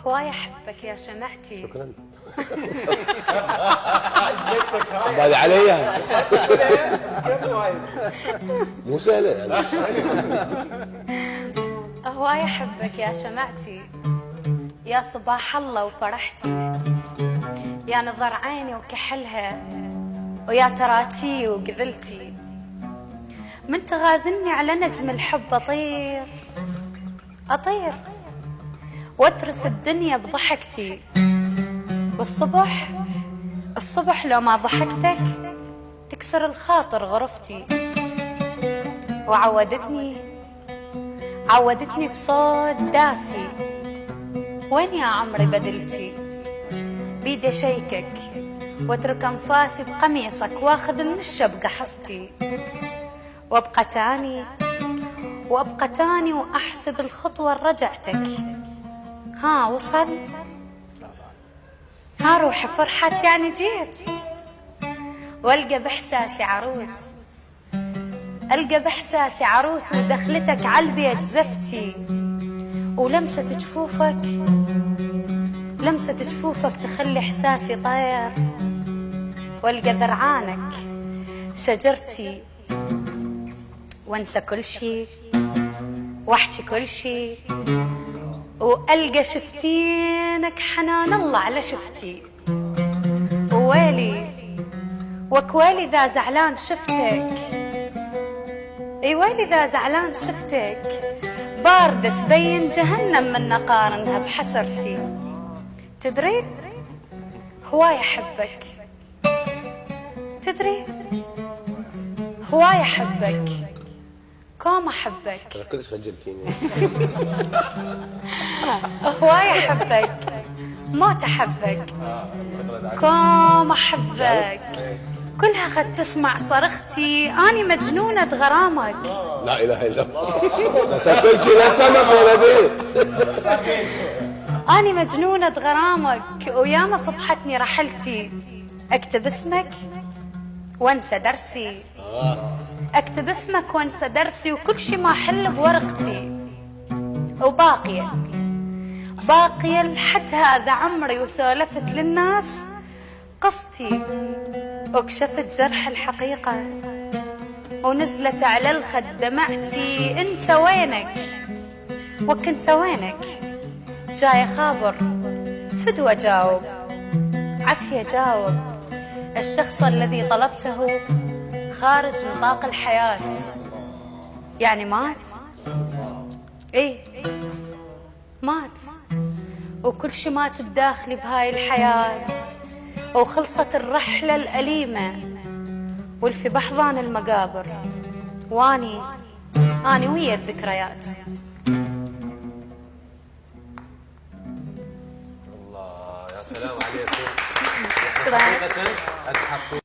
هواي احبك يا شمعتي. شكرا. عجبتك هاي؟ بعد عليها كيف وايد؟ مو سهله يعني. هواي احبك يا شمعتي، يا صباح الله وفرحتي، يا نظر عيني وكحلها، ويا تراتشي وقذلتي. من تغازلني على نجم الحب أطير أطير واترس الدنيا بضحكتي. والصبح لو ما ضحكتك تكسر الخاطر غرفتي. وعودتني بصوت دافي، وين يا عمري بدلتي؟ بيدي شيكك واترك انفاسي بقميصك، واخذ من الشبقة حصتي. وابقى تاني واحسب الخطوة رجعتك. ها وصل؟ ها روحي فرحت يعني جيت. والقى باحساسي عروس ودخلتك عالبيت زفتي. ولمسة جفوفك تخلي احساسي طير. والقى ذرعانك شجرتي، وانسى كل شي واحكي كل شي. والقى شفتينك حنان الله على شفتي. وكويلي ذا زعلان شفتك. ويلي ذا زعلان شفتك، باردة تبين جهنم من نقارنها بحسرتي. تدري هواي احبك، تدري هواي احبك، كوم احبك. انا كلش خجلتيني. هواي احبك، موت احبك، كوم احبك. كلها خد تسمع صرختي، اني مجنونة غرامك. لا اله الا الله. لا تاكلش لا سمك ولا بيض. اني مجنونة غرامك، وياما فضحتني رحلتي. اكتب اسمك وانسى درسي، اكتب اسمك وانسى درسي، وكل شي ما حل بورقتي. وباقية لحد هذا عمري، وسولفت للناس قصتي. وكشفت جرح الحقيقة ونزلت على الخد دمعتي. انت وينك وكنت وينك؟ جاي خابر فدوى جاوب، عافية جاوب. الشخص الذي طلبته خارج نطاق الحياة، يعني مات. مات، وكل شي مات بداخلي بهاي الحياة. وخلصت الرحلة الأليمة والفي بحضان المقابر، واني ويا الذكريات. الله يا سلام عليكم. شكرا. حقيقة